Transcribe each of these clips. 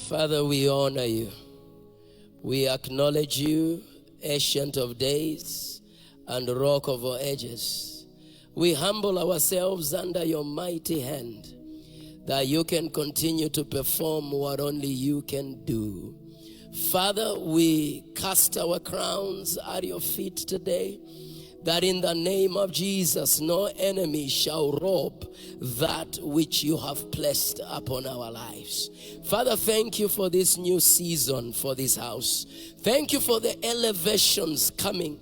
Father, we honor you. We acknowledge you, Ancient of Days and Rock of our ages. We humble ourselves under your mighty hand, that you can continue to perform what only you can do. Father, we cast our crowns at your feet today, that in the name of Jesus, no enemy shall rob that which you have placed upon our lives. Father, thank you for this new season for this house. Thank you for the elevations coming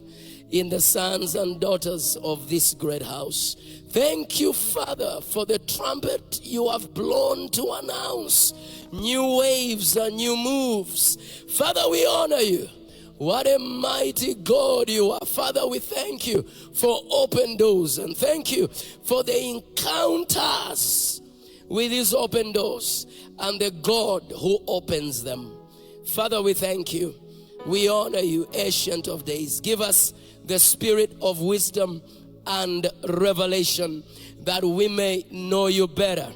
in the sons and daughters of this great house. Thank you, Father, for the trumpet you have blown to announce new waves and new moves. Father, we honor you. What a mighty God you are. Father, we thank you for open doors, and thank you for the encounters with these open doors and the God who opens them. Father, we thank you. We honor you, Ancient of Days. Give us the spirit of wisdom and revelation, that we may know you better.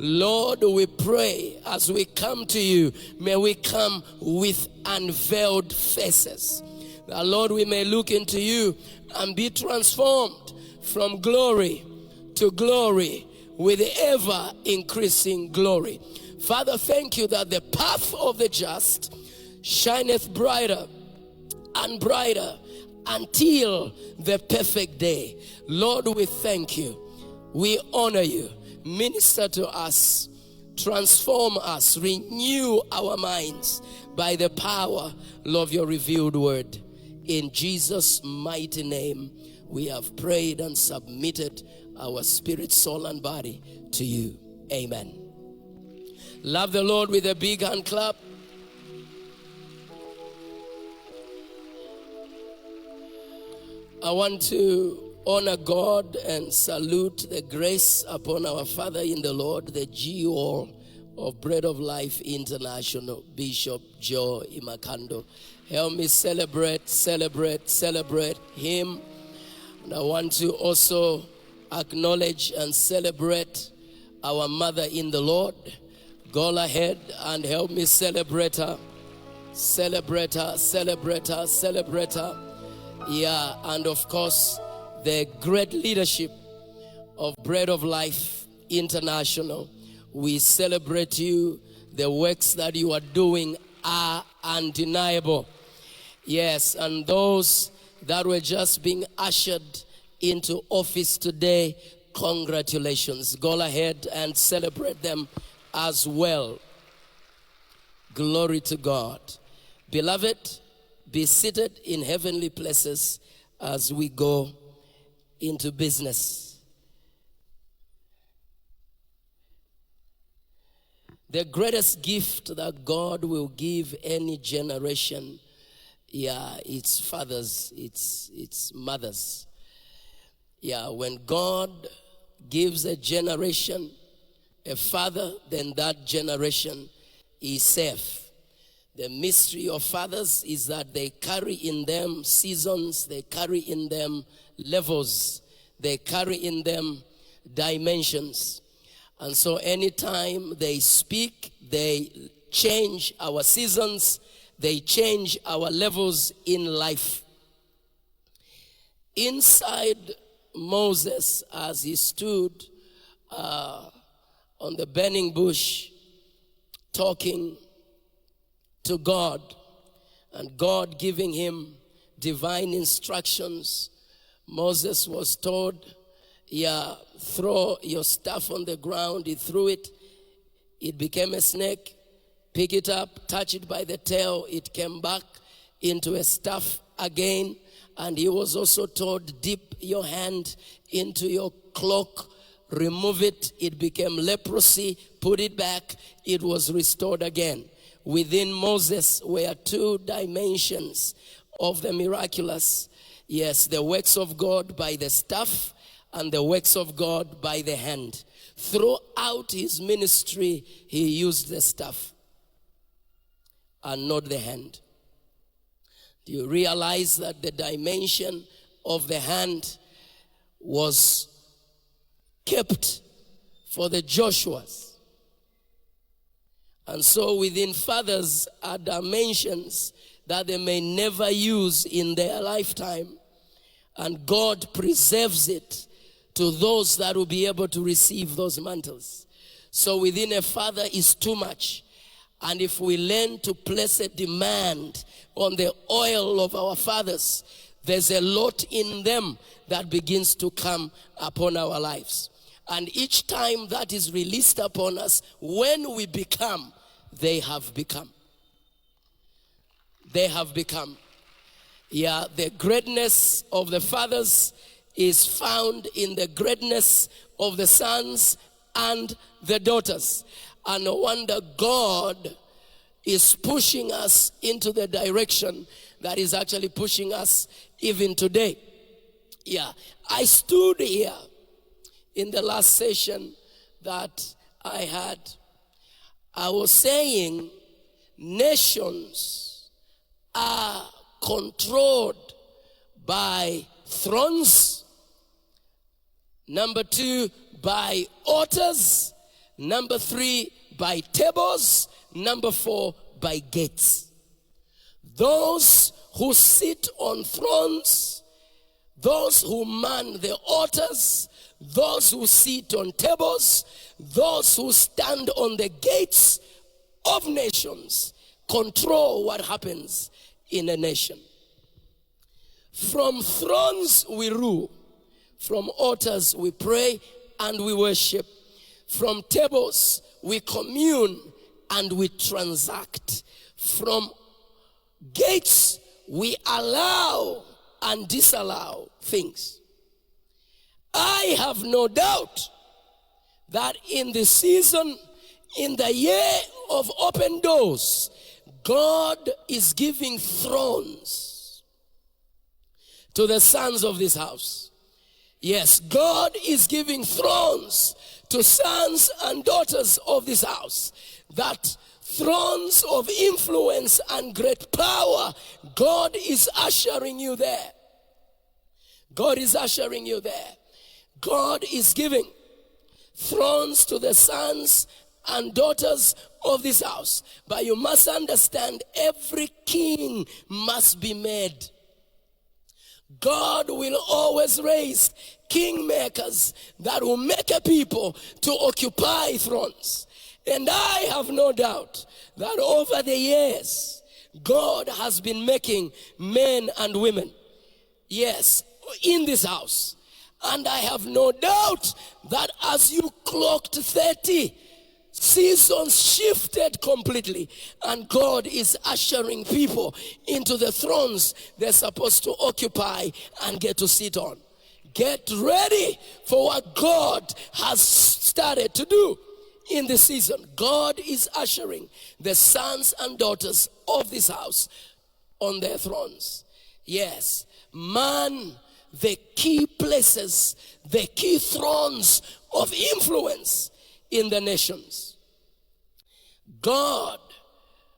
Lord, we pray as we come to you, may we come with unveiled faces. That, Lord, we may look into you and be transformed from glory to glory with ever increasing glory. Father, thank you that the path of the just shineth brighter and brighter until the perfect day. Lord, we thank you. We honor you. Minister to us, transform us, renew our minds by the power of your revealed word. In Jesus' mighty name, we have prayed and submitted our spirit, soul, and body to you. Amen. Love the Lord with a big hand clap. I want to honor God and salute the grace upon our Father in the Lord, the GO of Bread of Life International, Bishop Joe Imakando. Help me celebrate him. And I want to also acknowledge and celebrate our mother in the Lord. Go ahead and help me celebrate her. Celebrate her. Yeah, and of course, the great leadership of Bread of Life International. We celebrate you. The works that you are doing are undeniable. Yes, and those that were just being ushered into office today, congratulations. Go ahead and celebrate them as well. Glory to God. Beloved, be seated in heavenly places as we go into business. The greatest gift that God will give any generation, it's fathers, it's mothers. When God gives a generation a father, then that generation is safe. The mystery of fathers is that they carry in them seasons, they carry in them levels, they carry in them dimensions. And so anytime they speak, they change our seasons, they change our levels in life. Inside Moses, as he stood on the burning bush talking to God, and God giving him divine instructions, Moses was told, throw your staff on the ground. He threw it. It became a snake. Pick it up, touch it by the tail. It came back into a staff again. And he was also told, dip your hand into your cloak, remove it. It became leprosy. Put it back. It was restored again. Within Moses were two dimensions of the miraculous. Yes, the works of God by the staff and the works of God by the hand. Throughout his ministry, he used the staff and not the hand. Do you realize that the dimension of the hand was kept for the Joshuas? And so within fathers are dimensions that they may never use in their lifetime. And God preserves it to those that will be able to receive those mantles. So within a father is too much. And if we learn to place a demand on the oil of our fathers, there's a lot in them that begins to come upon our lives. And each time that is released upon us, when we become, they have become. They have become. Yeah, the greatness of the fathers is found in the greatness of the sons and the daughters. And no wonder God is pushing us into the direction that is actually pushing us even today. Yeah, I stood here in the last session that I had. I was saying nations are controlled by thrones. Number 2, by altars. Number 3, by tables. Number 4, by gates. Those who sit on thrones, those who man the altars, those who sit on tables, those who stand on the gates of nations control what happens in a nation. From thrones we rule. From altars we pray and we worship. From tables we commune and we transact. From gates we allow and disallow things. I have no doubt that in the season, in the year of open doors, God is giving thrones to the sons of this house. Yes, God is giving thrones to sons and daughters of this house. That thrones of influence and great power, God is ushering you there. God is ushering you there. God is giving thrones to the sons and daughters of this house. But you must understand, every king must be made. God will always raise kingmakers that will make a people to occupy thrones. And I have no doubt that over the years, God has been making men and women, yes, in this house. And I have no doubt that as you clocked 30, seasons shifted completely, and God is ushering people into the thrones they're supposed to occupy and get to sit on. Get ready for what God has started to do in this season. God is ushering the sons and daughters of this house on their thrones. Yes, man, the key places, the key thrones of influence in the nations. God,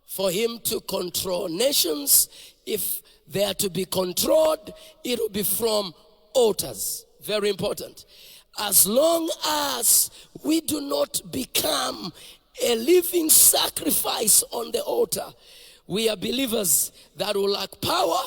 for him to control nations, if they are to be controlled, it will be from altars. Very important. As long as we do not become a living sacrifice on the altar, we are believers that will lack power,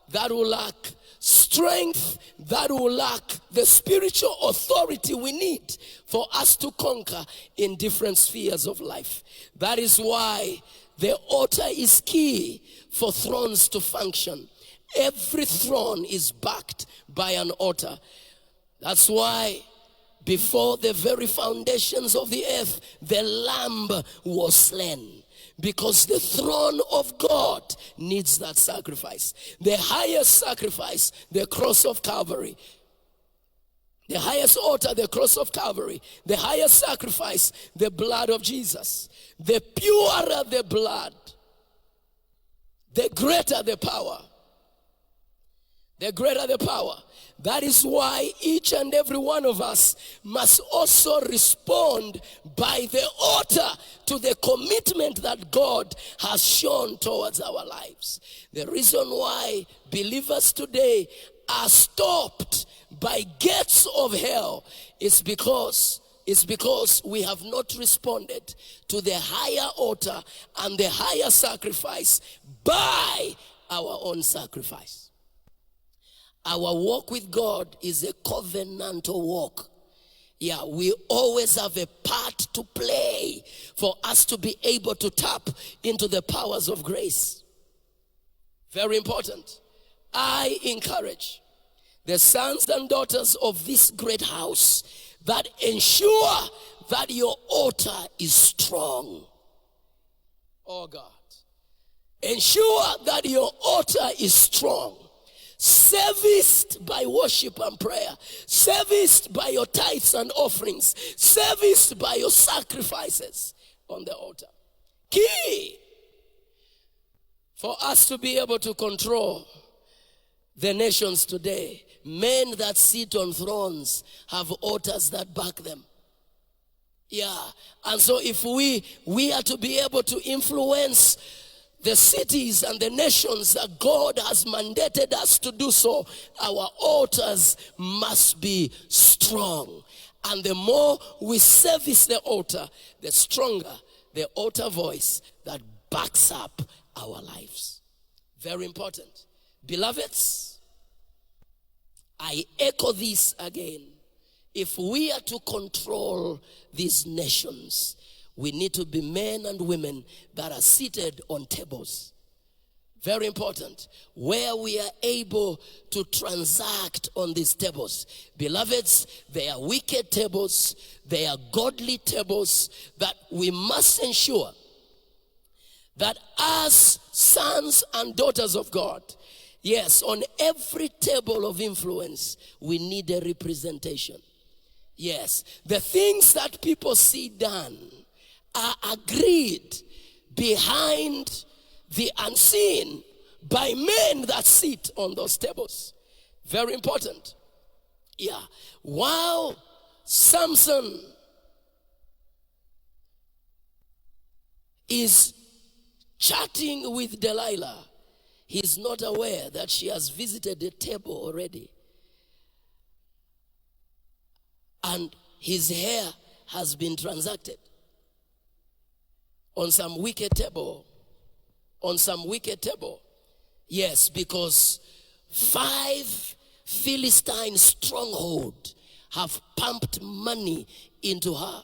that will lack strength, that will lack the spiritual authority we need for us to conquer in different spheres of life. That is why the altar is key for thrones to function. Every throne is backed by an altar. That's why before the very foundations of the earth, the Lamb was slain. Because the throne of God needs that sacrifice. The highest sacrifice, the cross of Calvary. The highest altar, the cross of Calvary. The highest sacrifice, the blood of Jesus. The purer the blood, the greater the power. The greater the power. That is why each and every one of us must also respond by the altar to the commitment that God has shown towards our lives. The reason why believers today are stopped by gates of hell is because is because we have not responded to the higher altar and the higher sacrifice by our own sacrifice. Our walk with God is a covenantal walk. Yeah, we always have a part to play for us to be able to tap into the powers of grace. Very important. I encourage the sons and daughters of this great house that ensure that your altar is strong. Oh God. Ensure that your altar is strong. Serviced by worship and prayer. Serviced by your tithes and offerings. Serviced by your sacrifices on the altar. Key for us to be able to control the nations today. Men that sit on thrones have altars that back them. Yeah. And so if we are to be able to influence the cities and the nations that God has mandated us to do so, our altars must be strong. And the more we service the altar, the stronger the altar voice that backs up our lives. Very important. Beloveds, I echo this again. If we are to control these nations, we need to be men and women that are seated on tables. Very important. Where we are able to transact on these tables. Beloveds, they are wicked tables. They are godly tables that we must ensure that as sons and daughters of God, yes, on every table of influence, we need a representation. Yes, the things that people see done are agreed behind the unseen by men that sit on those tables. Very important. Yeah. While Samson is chatting with Delilah, he's not aware that she has visited the table already. And his hair has been transacted on some wicked table. On some wicked table. Yes, because 5 Philistine strongholds have pumped money into her.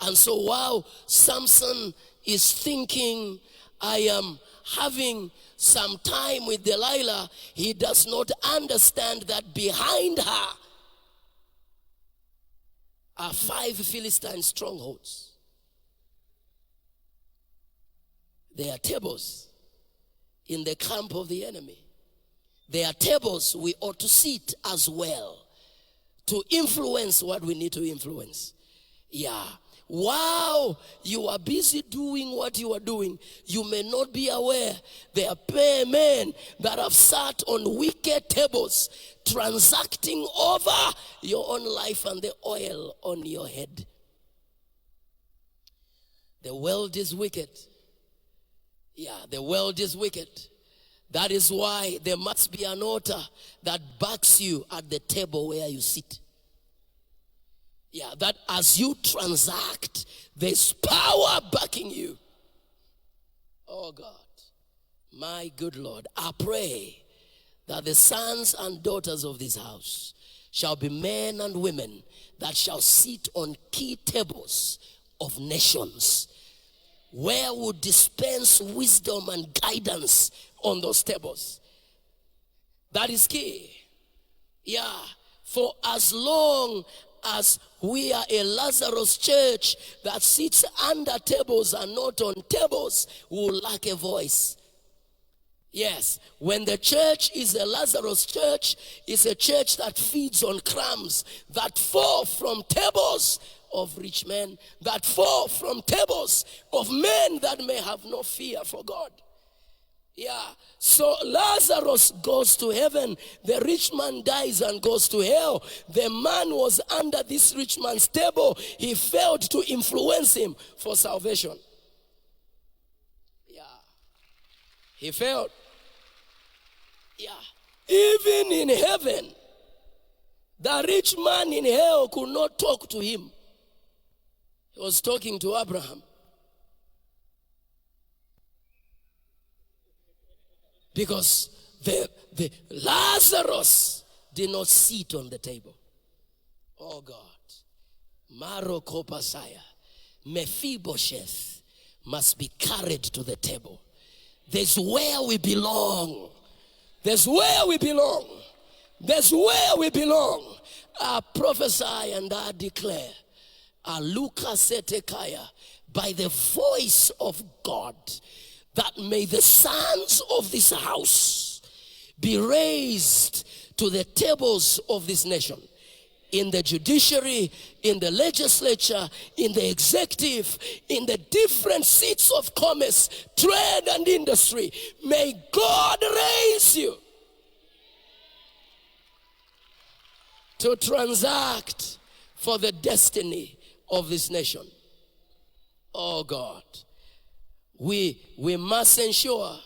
And so while Samson is thinking, I am having some time with Delilah, he does not understand that behind her are 5 Philistine strongholds. They are tables in the camp of the enemy. They are tables we ought to sit as well to influence what we need to influence. Yeah. While you are busy doing what you are doing, you may not be aware there are men that have sat on wicked tables transacting over your own life and the oil on your head. The world is wicked. Yeah, the world is wicked. That is why there must be an altar that backs you at the table where you sit. Yeah, that as you transact, there's power backing you. Oh God, my good Lord, I pray that the sons and daughters of this house shall be men and women that shall sit on key tables of nations, where we dispense wisdom and guidance on those tables. That is key. Yeah, for as long as we are a Lazarus church that sits under tables and not on tables, we will lack a voice. Yes, when the church is a Lazarus church, it's a church that feeds on crumbs that fall from tables of rich men, that fall from tables of men that may have no fear for God. Yeah, so Lazarus goes to heaven, the rich man dies and goes to hell. The man was under this rich man's table. He failed to influence him for salvation. Yeah, he failed. Yeah, even in heaven, the rich man in hell could not talk to him. He was talking to Abraham. Because the Lazarus did not sit on the table. Oh God. Marokopasaya. Mephibosheth must be carried to the table. There's where we belong. There's where we belong. There's where we belong. I prophesy and I declare, Aluka Setekaya, by the voice of God, that may the sons of this house be raised to the tables of this nation. In the judiciary, in the legislature, in the executive, in the different seats of commerce, trade and industry. May God raise you to transact for the destiny of this nation. Oh God. We must ensure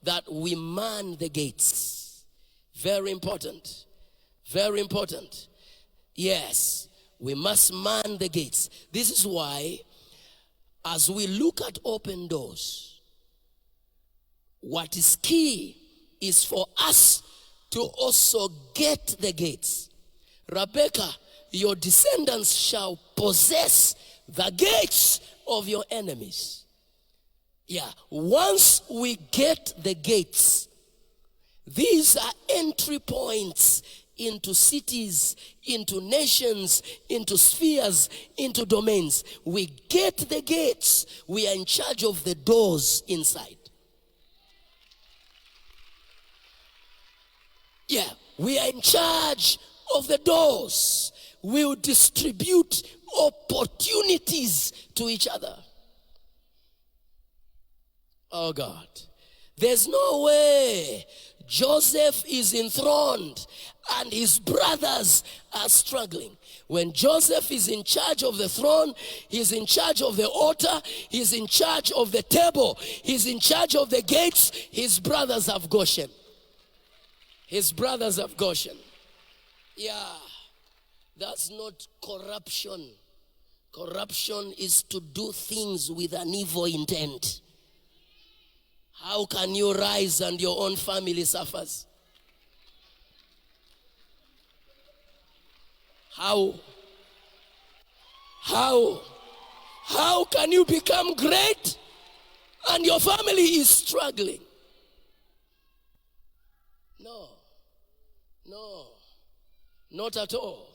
that we man the gates. Very important. Very important. Yes, we must man the gates. This is why, as we look at open doors, what is key is for us to also get the gates. Rebecca, your descendants shall possess the gates of your enemies. Yeah, once we get the gates, these are entry points into cities, into nations, into spheres, into domains. We get the gates, we are in charge of the doors inside. Yeah, we are in charge of the doors. We will distribute opportunities to each other. Oh God. There's no way Joseph is enthroned and his brothers are struggling. When Joseph is in charge of the throne, he's in charge of the altar, he's in charge of the table, he's in charge of the gates, his brothers have Goshen. His brothers have Goshen. Yeah, that's not corruption. Corruption is to do things with an evil intent. How can you rise and your own family suffers? How can you become great and your family is struggling? No, not at all.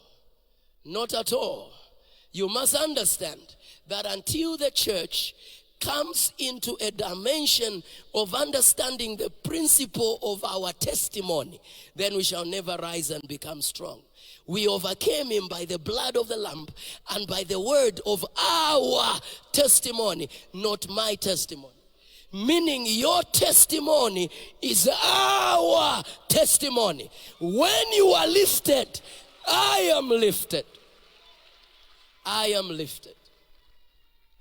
Not at all. You must understand that until the church comes into a dimension of understanding the principle of our testimony, then we shall never rise and become strong. We overcame him by the blood of the Lamb and by the word of our testimony, not my testimony. Meaning your testimony is our testimony. When you are lifted, I am lifted. I am lifted.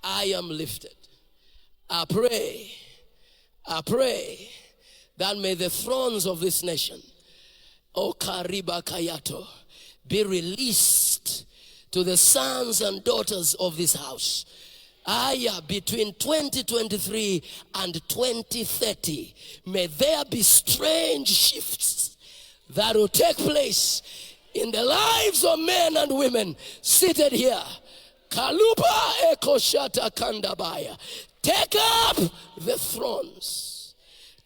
I am lifted. I pray that may the thrones of this nation, O Kariba Kayato, be released to the sons and daughters of this house. Between 2023 and 2030, may there be strange shifts that will take place in the lives of men and women seated here. Kalupa Ekoshata Kandabaya. Take up the thrones.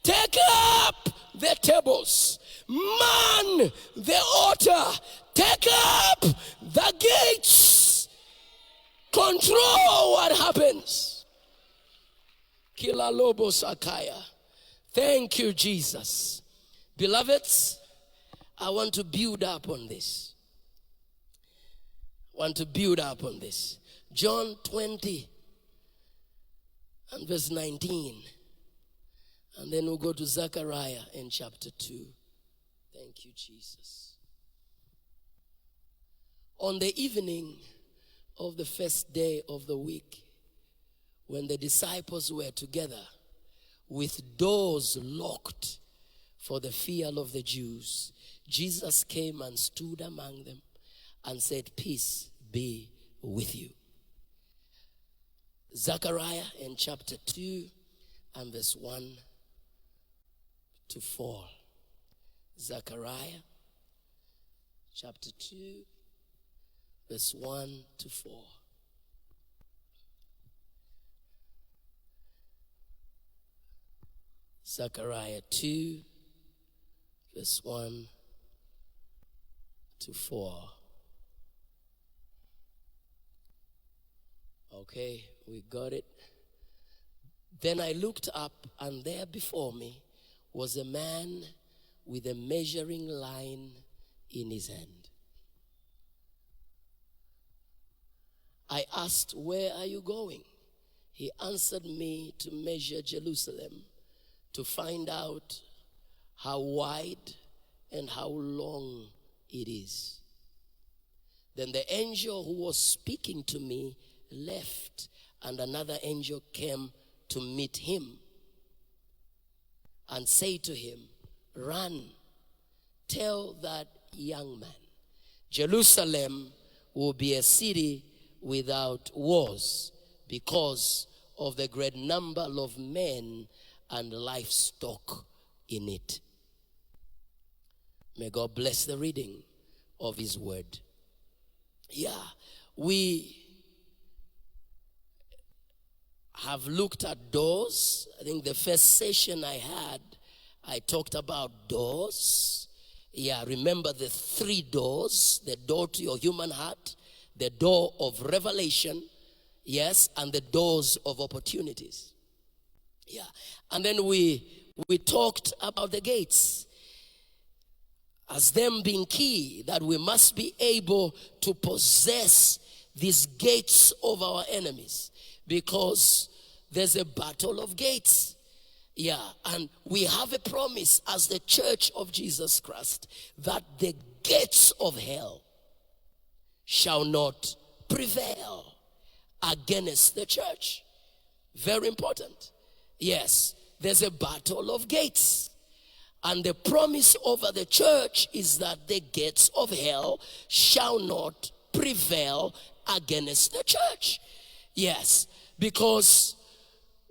Take up the tables. Man the altar. Take up the gates. Control what happens. Kilalobo Sakaya. Thank you, Jesus. Beloveds, I want to build up on this. John 20 and verse 19. And then we'll go to Zechariah in chapter 2. Thank you, Jesus. On the evening of the first day of the week, when the disciples were together with doors locked for the fear of the Jews, Jesus came and stood among them and said, "Peace be with you." Zechariah in chapter 2 and verse 1 to 4. Zechariah chapter 2 verse 1 to 4. Zechariah 2 verse 1 to 4. Okay, we got it. Then I looked up, and there before me was a man with a measuring line in his hand. I asked, "Where are you going?" He answered me, "To measure Jerusalem, to find out how wide and how long it is." Then the angel who was speaking to me left, and another angel came to meet him and say to him, "Run, tell that young man, Jerusalem will be a city without walls because of the great number of men and livestock in it." May God bless the reading of his word. Yeah, we have looked at doors. I think the first session I had, I talked about doors. Yeah, remember the 3 doors: the door to your human heart, the door of revelation, yes, and the doors of opportunities. Yeah, and then we talked about the gates as them being key, that we must be able to possess these gates of our enemies, because there's a battle of gates. Yeah, and we have a promise as the church of Jesus Christ that the gates of hell shall not prevail against the church. Very important. Yes, there's a battle of gates. And the promise over the church is that the gates of hell shall not prevail against the church. Yes, because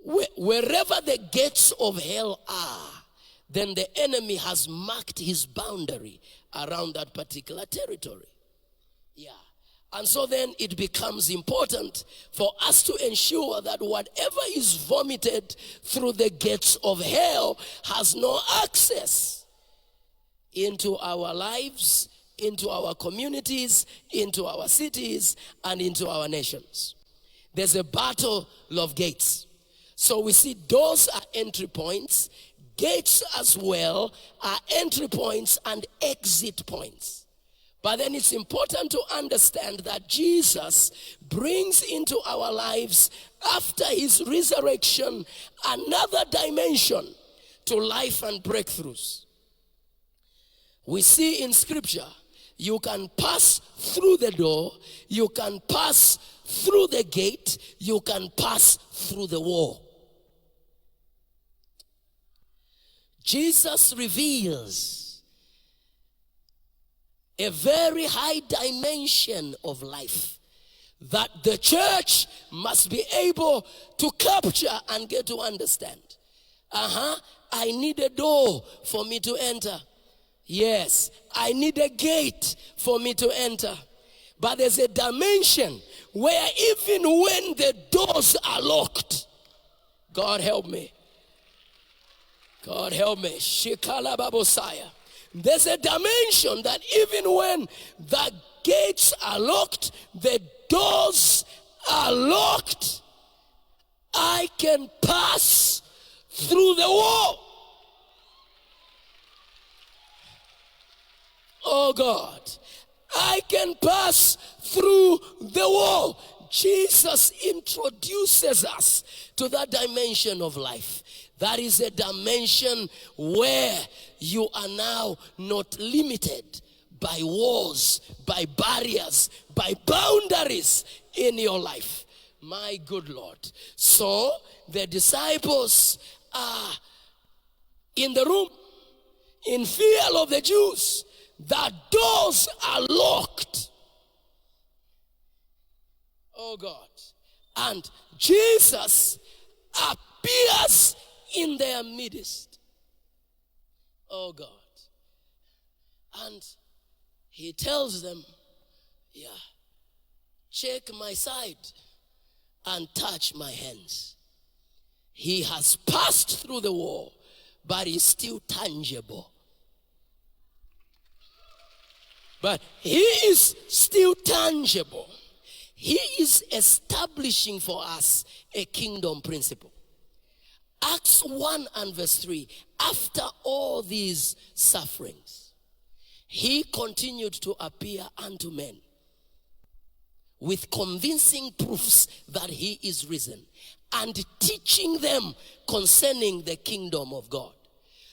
wherever the gates of hell are, then the enemy has marked his boundary around that particular territory. Yeah. And so then it becomes important for us to ensure that whatever is vomited through the gates of hell has no access into our lives, into our communities, into our cities, and into our nations. There's a battle of gates. So we see doors are entry points, gates as well are entry points and exit points. But then it's important to understand that Jesus brings into our lives, after his resurrection, another dimension to life and breakthroughs. We see in scripture, you can pass through the door, you can pass through the gate, you can pass through the wall. Jesus reveals a very high dimension of life that the church must be able to capture and get to understand. I need a door for me to enter. Yes, I need a gate for me to enter. But there's a dimension where even when the doors are locked, God help me. God help me. Shikala Babosaya. There's a dimension that even when the gates are locked, the doors are locked, I can pass through the wall. Oh God, I can pass through the wall. Jesus introduces us to that dimension of life. That is a dimension where you are now not limited by walls, by barriers, by boundaries in your life. My good Lord. So the disciples are in the room in fear of the Jews. The doors are locked. Oh God. And Jesus appears in their midst. Oh God. And he tells them, check my side and touch my hands. He has passed through the wall, but he's still tangible. But he is still tangible. He is establishing for us a kingdom principle. Acts 1 and verse 3, after all these sufferings, he continued to appear unto men with convincing proofs that he is risen and teaching them concerning the kingdom of God.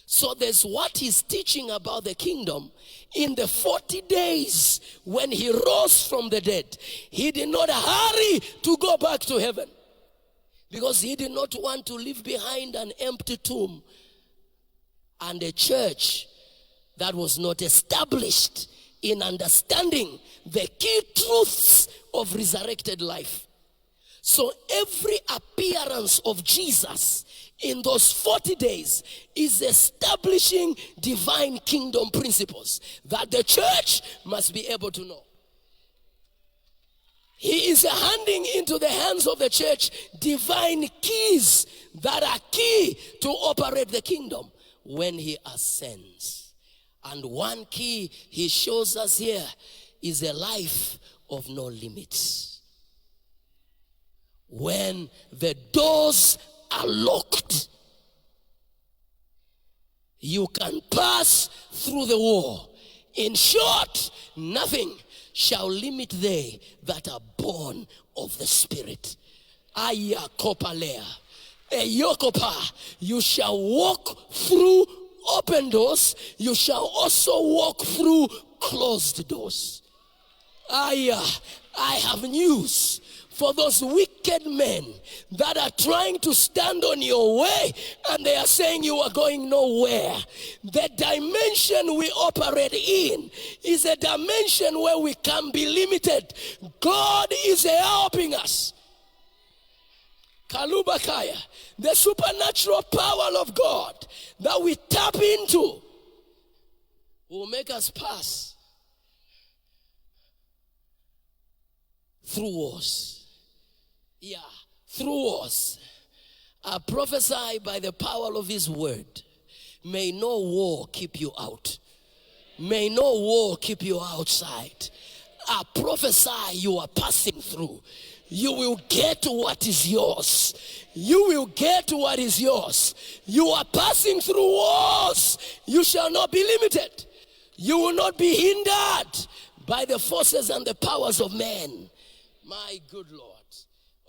So there's what he's teaching about the kingdom. In the 40 days when he rose from the dead, he did not hurry to go back to heaven because he did not want to leave behind an empty tomb and a church that was not established in understanding the key truths of resurrected life. So every appearance of Jesus in those 40 days is establishing divine kingdom principles that the church must be able to know. He is handing into the hands of the church divine keys that are key to operate the kingdom when he ascends. And one key he shows us here is a life of no limits. When the doors are locked, you can pass through the wall. In short, nothing shall limit they that are born of the Spirit. Aya kopalea. Eyokopa. You shall walk through open doors. You shall also walk through closed doors. Aya, I have news for those wicked men that are trying to stand on your way and they are saying you are going nowhere. The dimension we operate in is a dimension where we can be limited. God is helping us. Kalubakaya, the supernatural power of God that we tap into will make us pass through wars. Yeah, through wars. I prophesy by the power of his word. May no war keep you out. May no war keep you outside. I prophesy you are passing through. You will get what is yours. You will get what is yours. You are passing through wars. You shall not be limited. You will not be hindered by the forces and the powers of men. My good Lord.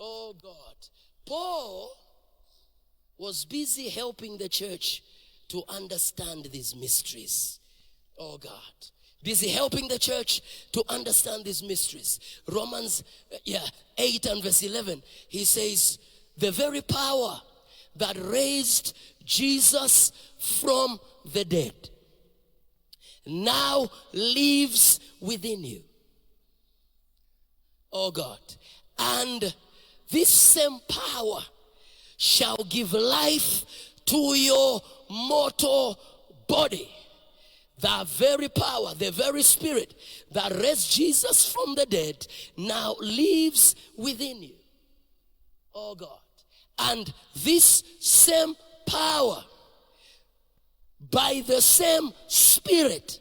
Oh God. Paul was busy helping the church to understand these mysteries. Oh God. Busy helping the church to understand these mysteries. Romans 8 and verse 11. He says, the very power that raised Jesus from the dead now lives within you. Oh God. And this same power shall give life to your mortal body. The very power, the very spirit that raised Jesus from the dead now lives within you. Oh God. And this same power, by the same spirit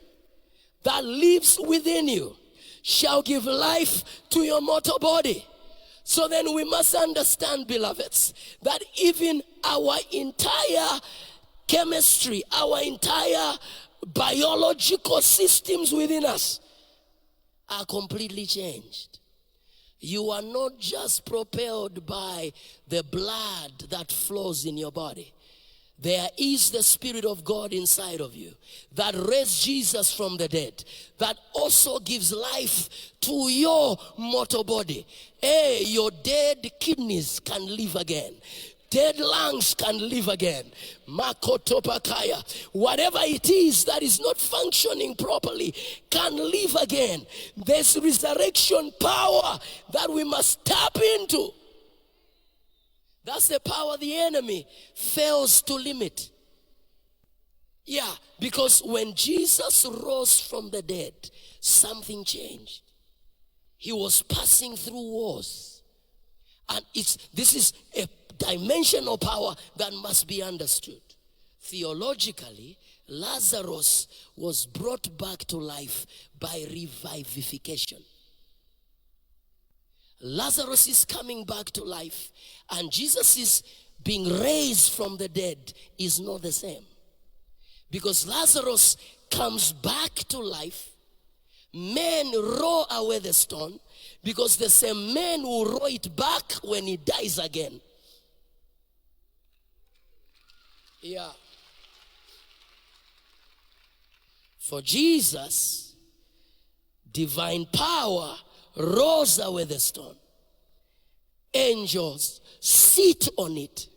that lives within you, shall give life to your mortal body. So then we must understand, beloveds, that even our entire chemistry, our entire biological systems within us are completely changed. You are not just propelled by the blood that flows in your body. There is the Spirit of God inside of you that raised Jesus from the dead, that also gives life to your mortal body. Hey, your dead kidneys can live again. Dead lungs can live again. Makotopakaya. Whatever it is that is not functioning properly can live again. There's resurrection power that we must tap into. That's the power the enemy fails to limit. Yeah, because when Jesus rose from the dead, something changed. He was passing through walls. And this is a dimensional power that must be understood. Theologically, Lazarus was brought back to life by revivification. Lazarus is coming back to life, and Jesus is being raised from the dead is not the same. Because Lazarus comes back to life, men roll away the stone, because the same men will roll it back when he dies again. Yeah. For Jesus, divine power rose away the stone. Angels sit on it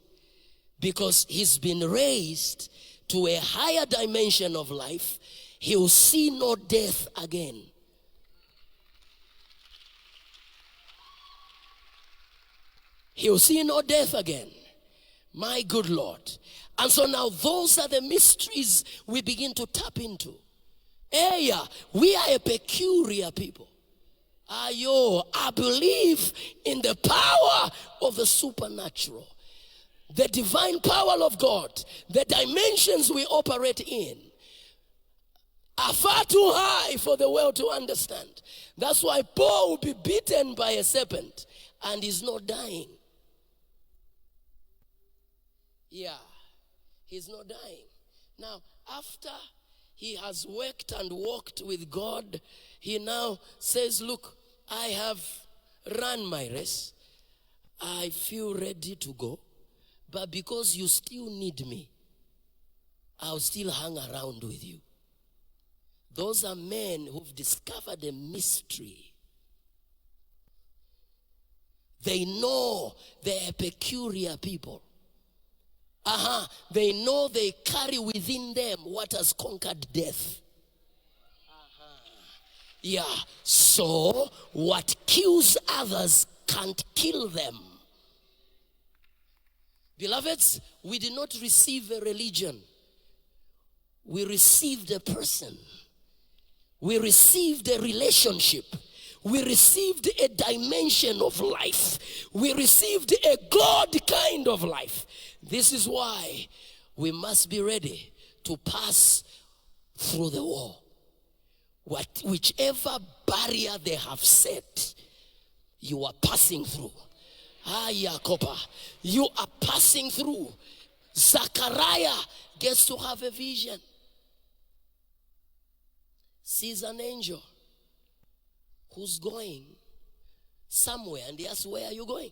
because he's been raised to a higher dimension of life. He will see no death again. He will see no death again. My good Lord. And so now those are the mysteries we begin to tap into. Yeah, we are a peculiar people. I believe in the power of the supernatural. The divine power of God, the dimensions we operate in are far too high for the world to understand. That's why Paul will be beaten by a serpent and is not dying. Yeah, he's not dying. Now, after he has worked and walked with God, he now says, look, I have run my race. I feel ready to go. But because you still need me, I'll still hang around with you. Those are men who've discovered a mystery. They know they're peculiar people. They know they carry within them what has conquered death. Yeah, so what kills others can't kill them. Beloveds, we did not receive a religion. We received a person. We received a relationship. We received a dimension of life. We received a God kind of life. This is why we must be ready to pass through the wall. Whichever barrier they have set, you are passing through. You are passing through. Zachariah gets to have a vision. Sees an angel who's going somewhere, and he asks, where are you going?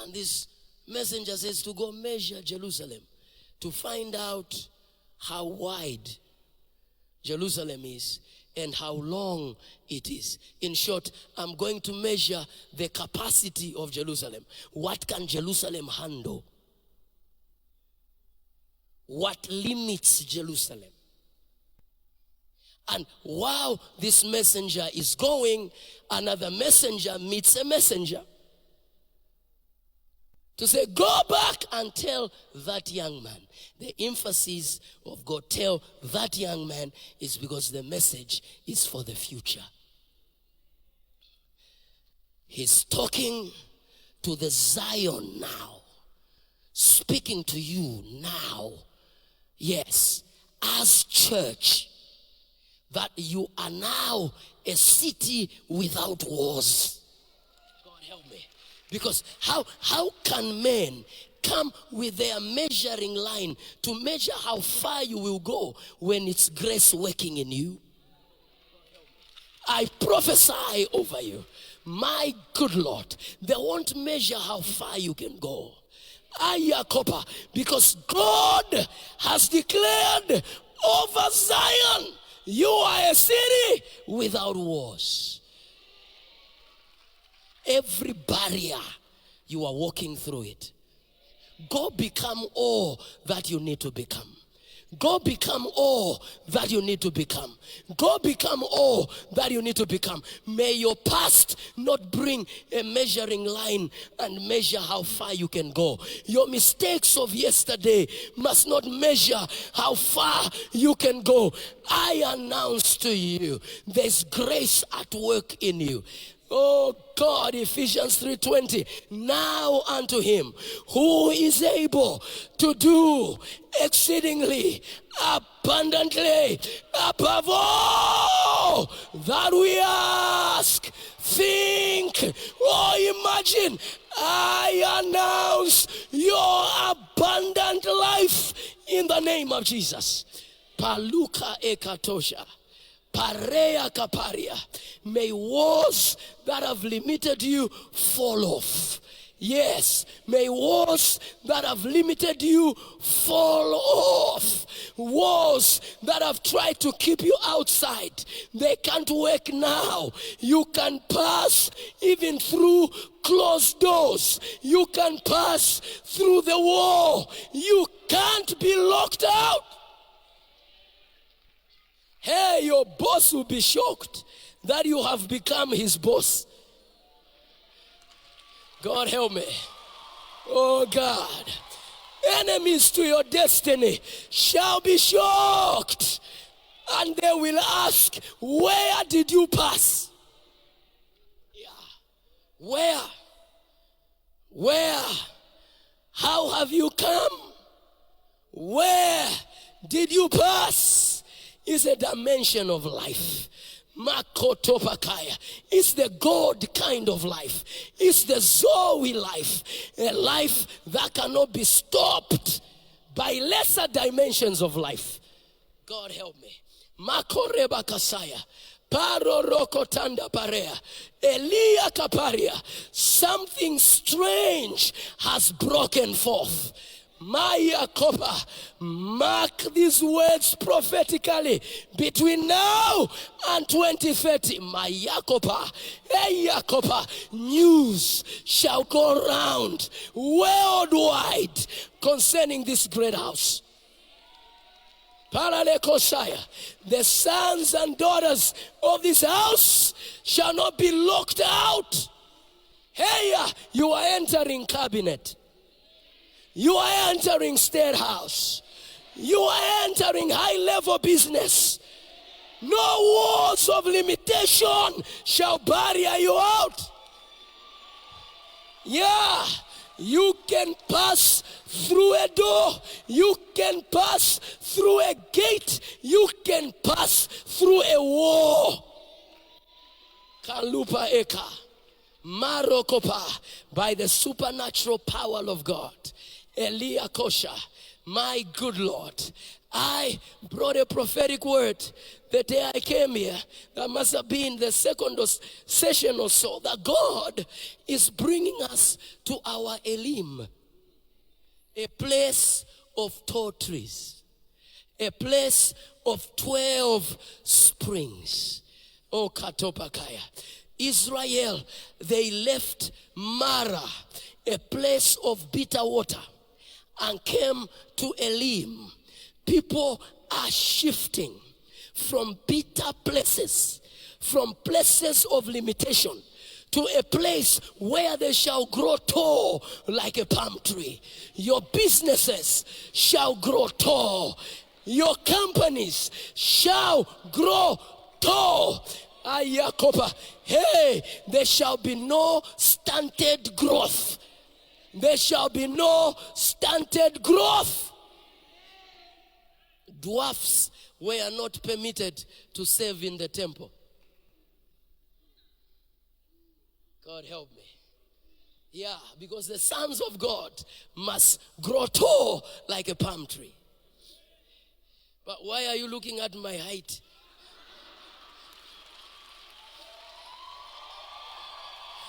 And this messenger says to go measure Jerusalem to find out how wide Jerusalem is and how long it is. In short, I'm going to measure the capacity of Jerusalem. What can Jerusalem handle? What limits Jerusalem? And while this messenger is going, another messenger meets a messenger to say, go back and tell that young man. The emphasis of God, tell that young man, is because the message is for the future. He's talking to the Zion now, speaking to you now. Yes, as church, that you are now a city without walls. God help me. Because how can men come with their measuring line to measure how far you will go when it's grace working in you? I prophesy over you, my good Lord, they won't measure how far you can go. Because God has declared over Zion, you are a city without walls. Every barrier, you are walking through it. Go become all that you need to become. Go become all that you need to become. Go become all that you need to become. May your past not bring a measuring line and measure how far you can go. Your mistakes of yesterday must not measure how far you can go. I announce to you, there's grace at work in you. Oh God, Ephesians 3:20. Now unto him who is able to do exceedingly abundantly above all that we ask, think, or imagine. I announce your abundant life in the name of Jesus. Paluka ekatosha. Parea kaparia. May walls that have limited you fall off. Yes, may walls that have limited you fall off. Walls that have tried to keep you outside, they can't work now. You can pass even through closed doors. You can pass through the wall. You can't be locked out. Hey, your boss will be shocked that you have become his boss. God help me. Oh God. Enemies to your destiny shall be shocked. And they will ask, where did you pass? Yeah. Where? How have you come? Where did you pass? Is a dimension of life. Makotopakaya. It's the God kind of life. It's the Zoe life. A life that cannot be stopped by lesser dimensions of life. God help me. Makoreba kasaya. Paro rokotanda parea. Elia kaparia. Something strange has broken forth. Maya Kopa, mark these words prophetically between now and 2030. Maya Kopa, Eya Kopa, news shall go round worldwide concerning this great house. Paralekosaya, the sons and daughters of this house shall not be locked out. Hey, you are entering cabinet. You are entering state house. You are entering high-level business. No walls of limitation shall barrier you out. Yeah, you can pass through a door. You can pass through a gate. You can pass through a wall. Kalupa eka. Marokopa. By the supernatural power of God. Elia Kosha, my good Lord, I brought a prophetic word the day I came here. That must have been the second session or so. That God is bringing us to our Elim, a place of tall trees, a place of 12 springs. Oh, Katopakaya. Israel, they left Mara, a place of bitter water, and came to Elim. People are shifting from bitter places, from places of limitation, to a place where they shall grow tall like a palm tree. Your businesses shall grow tall. Your companies shall grow tall. Ayakopa. Hey, there shall be no stunted growth. There shall be no stunted growth. Dwarfs were not permitted to serve in the temple. God help me. Yeah, because the sons of God must grow tall like a palm tree. But why are you looking at my height?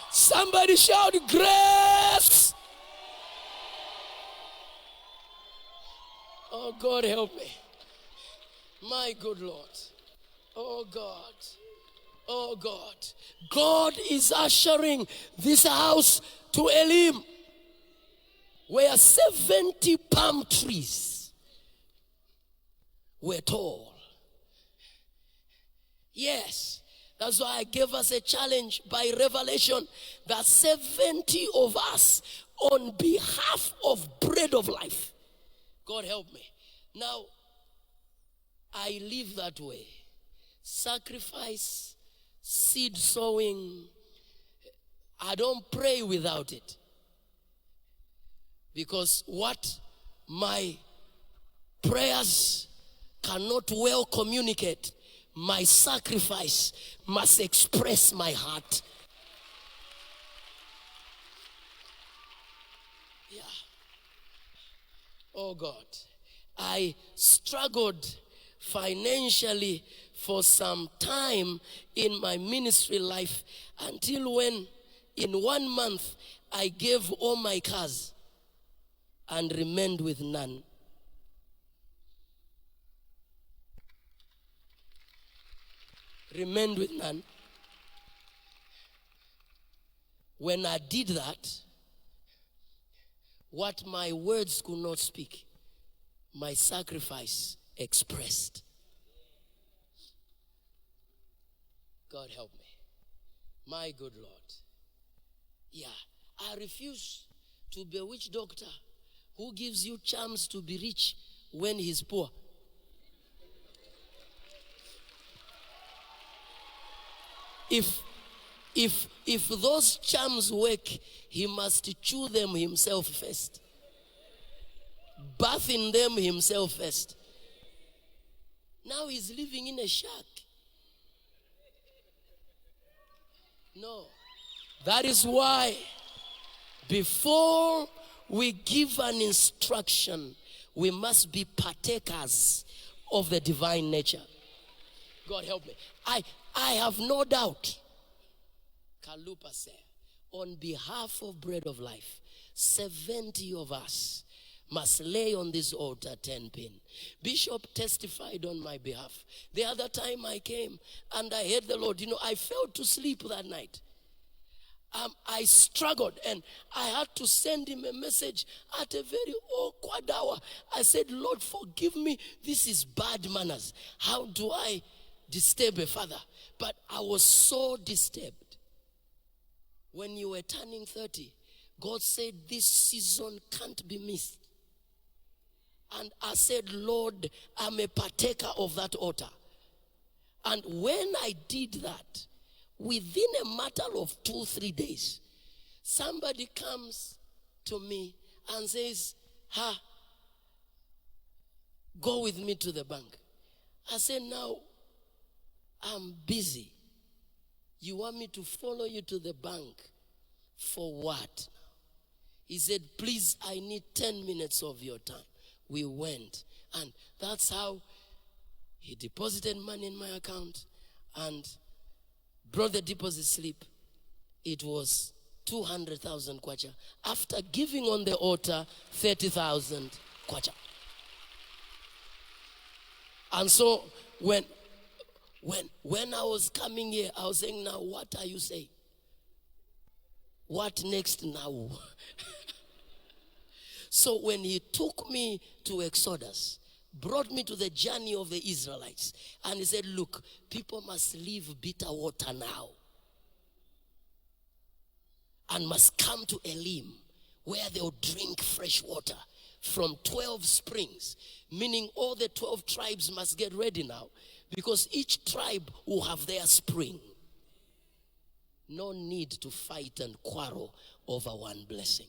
Somebody shout grace. Oh, God help me. My good Lord. Oh, God. Oh, God. God is ushering this house to Elim, where 70 palm trees were tall. Yes. That's why I gave us a challenge by revelation that 70 of us on behalf of Bread of Life. God help me. Now, I live that way. Sacrifice, seed sowing. I don't pray without it. Because what my prayers cannot well communicate, my sacrifice must express my heart. Yeah. Oh God. I struggled financially for some time in my ministry life until when in 1 month I gave all my cars and remained with none. Remained with none. When I did that, what my words could not speak, my sacrifice expressed. God help me. My good Lord. Yeah, I refuse to be a witch doctor who gives you charms to be rich when he's poor. If those charms work, he must chew them himself first. Bath in them himself first. Now he's living in a shack. No. That is why before we give an instruction, we must be partakers of the divine nature. God help me. I have no doubt, Kalupa said, on behalf of Bread of Life, 70 of us must lay on this altar 10 pin. Bishop testified on my behalf. The other time I came and I heard the Lord, I fell to sleep that night. I struggled and I had to send him a message at a very awkward hour. I said, Lord, forgive me. This is bad manners. How do I disturb a father? But I was so disturbed. When you were turning 30, God said this season can't be missed. And I said, Lord, I'm a partaker of that altar. And when I did that, within a matter of 2-3 days, somebody comes to me and says, go with me to the bank. I said, now, I'm busy. You want me to follow you to the bank for what? He said, please, I need 10 minutes of your time. We went. And that's how he deposited money in my account and brought the deposit slip. It was 200,000 kwacha. After giving on the altar 30,000 kwacha. And so when I was coming here, I was saying, now what are you saying? What next now? So when he took me to Exodus, brought me to the journey of the Israelites, and he said, look, people must leave bitter water now and must come to Elim, where they'll drink fresh water from 12 springs, meaning all the 12 tribes must get ready now, because each tribe will have their spring. No need to fight and quarrel over one blessing.